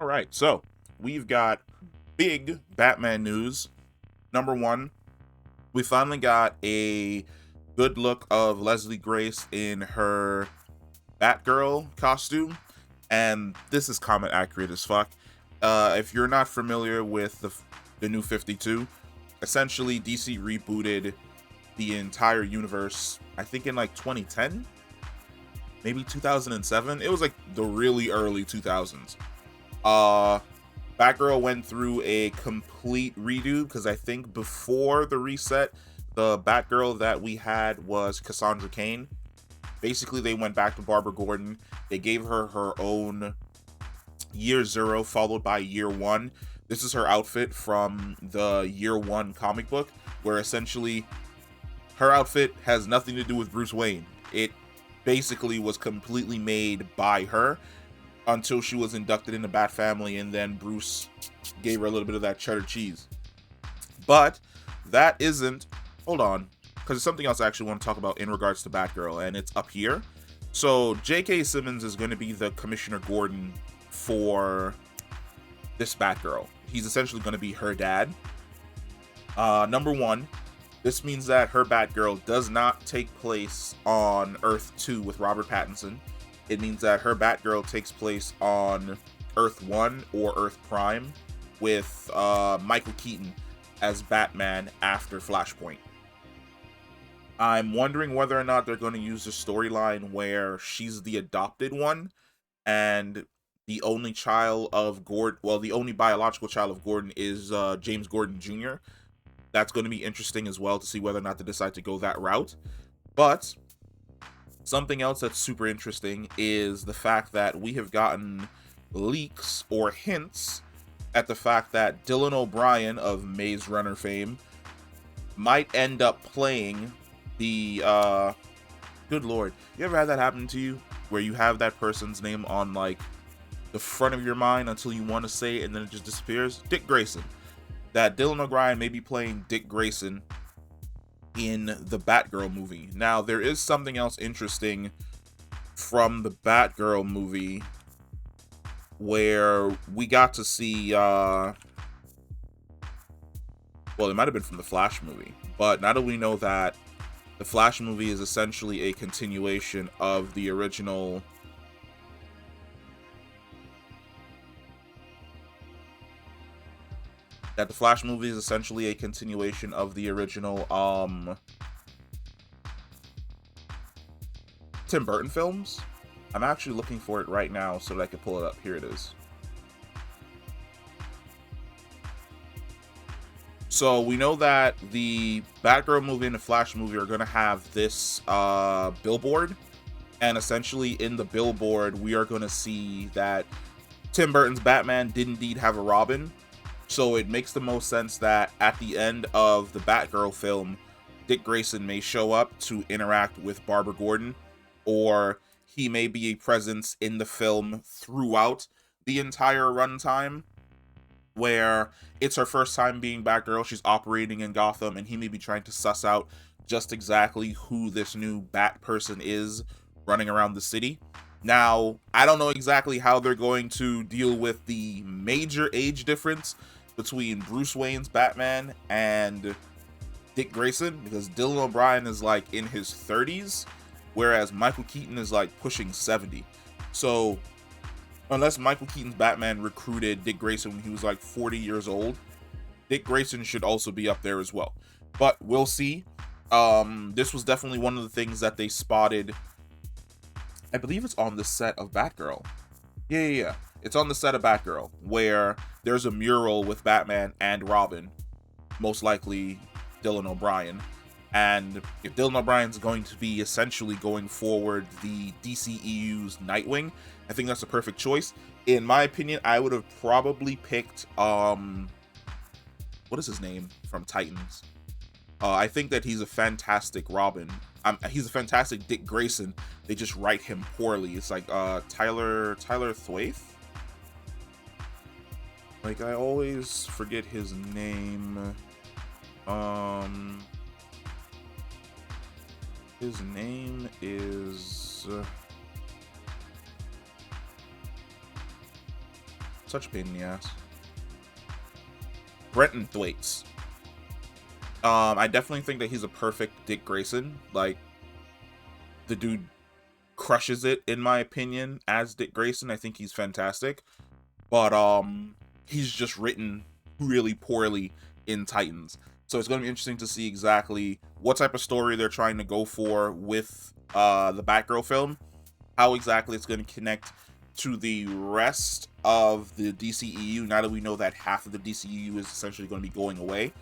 All right, so we've got big Batman news. Number one, we finally got a good look of Leslie Grace in her Batgirl costume, and this is comic accurate as fuck. If you're not familiar with the new 52, essentially DC rebooted the entire universe, I think in like 2010, maybe 2007. It was like the really early 2000s. Uh, Batgirl went through a complete redo because I think before the reset, the Batgirl that we had was Cassandra Cain. Basically, they went back to Barbara Gordon. They gave her her own year zero, followed by year one. This is her outfit from the year one comic book, where essentially her outfit has nothing to do with Bruce Wayne. It basically was completely made by her until she was inducted in the Bat family, and then Bruce gave her a little bit of that cheddar cheese. But that isn't. Hold on, because there's something else I actually want to talk about in regards to Batgirl, and it's up here. So J.K. Simmons is going to be the Commissioner Gordon for this Batgirl. He's essentially going to be her dad. Number one, this means that her Batgirl does not take place on Earth 2 with Robert Pattinson. It means that her Batgirl takes place on Earth 1 or Earth Prime with Michael Keaton as Batman after Flashpoint. I'm wondering whether or not they're going to use the storyline where she's the adopted one and the only child of Gordon, well, the only biological child of Gordon is James Gordon Jr. That's going to be interesting as well to see whether or not they decide to go that route. But something else that's super interesting is the fact that we have gotten leaks or hints at the fact that Dylan O'Brien of Maze Runner fame might end up playing the good lord, you ever had that happen to you where you have that person's name on like the front of your mind until you want to say it and then it just disappears? Dick Grayson. That Dylan O'Brien may be playing Dick Grayson in the Batgirl movie. Now, there is something else interesting from the Batgirl movie where we got to see well, it might have been from the Flash movie, but now that we know that the Flash movie is essentially a continuation of the original Tim Burton films. I'm actually looking for it right now so that I can pull it up. Here it is. So we know that the Batgirl movie and the Flash movie are going to have this billboard, and essentially in the billboard we are going to see that Tim Burton's Batman did indeed have a Robin. So it makes the most sense that at the end of the Batgirl film, Dick Grayson may show up to interact with Barbara Gordon, or he may be a presence in the film throughout the entire runtime, where it's her first time being Batgirl, she's operating in Gotham, and he may be trying to suss out just exactly who this new Bat person is running around the city. Now, I don't know exactly how they're going to deal with the major age difference between Bruce Wayne's Batman and Dick Grayson, because Dylan O'Brien is like in his 30s, whereas Michael Keaton is like pushing 70. So unless Michael Keaton's Batman recruited Dick Grayson when he was like 40 years old, Dick Grayson should also be up there as well. But we'll see. This was definitely one of the things that they spotted. I believe it's on the set of Batgirl. Yeah. It's on the set of Batgirl, where there's a mural with Batman and Robin, most likely Dylan O'Brien. And if Dylan O'Brien's going to be essentially going forward the DCEU's Nightwing, I think that's a perfect choice. In my opinion, I would have probably picked, what is his name from Titans? I think that he's a fantastic Robin. He's a fantastic Dick Grayson. They just write him poorly. It's like Tyler Thwaite. Like, I always forget his name. His name is such a pain in the ass. Brenton Thwaites. I definitely think that he's a perfect Dick Grayson. Like, the dude crushes it, in my opinion, as Dick Grayson. I think he's fantastic. But he's just written really poorly in Titans. So it's going to be interesting to see exactly what type of story they're trying to go for with the Batgirl film. How exactly it's going to connect to the rest of the DCEU, now that we know that half of the DCEU is essentially going to be going away.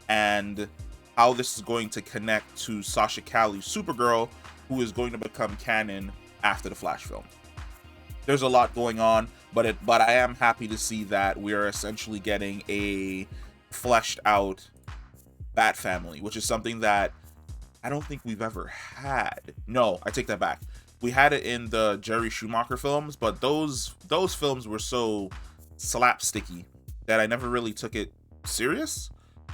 And how this is going to connect to Sasha Calle's Supergirl, who is going to become canon after the Flash film. There's a lot going on, but I am happy to see that we are essentially getting a fleshed out Bat family, which is something that I don't think we've ever had. No, I take that back. We had it in the Jerry Schumacher films, but those films were so slapsticky that I never really took it serious.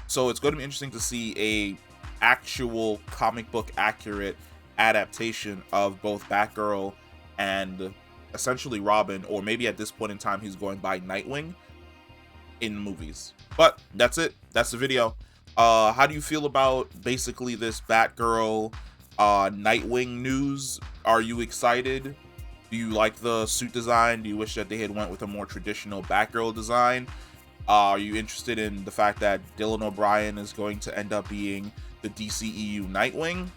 So it's going to be interesting to see a actual comic book accurate adaptation of both Batgirl and essentially Robin, or maybe at this point in time he's going by Nightwing, in movies. But that's it. That's the video. How do you feel about basically this Batgirl Nightwing news? Are you excited? Do you like the suit design? Do you wish that they had went with a more traditional Batgirl design? Are you interested in the fact that Dylan O'Brien is going to end up being the DCEU Nightwing?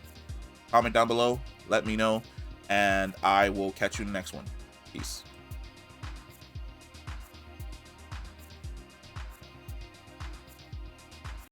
Comment down below, let me know, and I will catch you in the next one. Peace.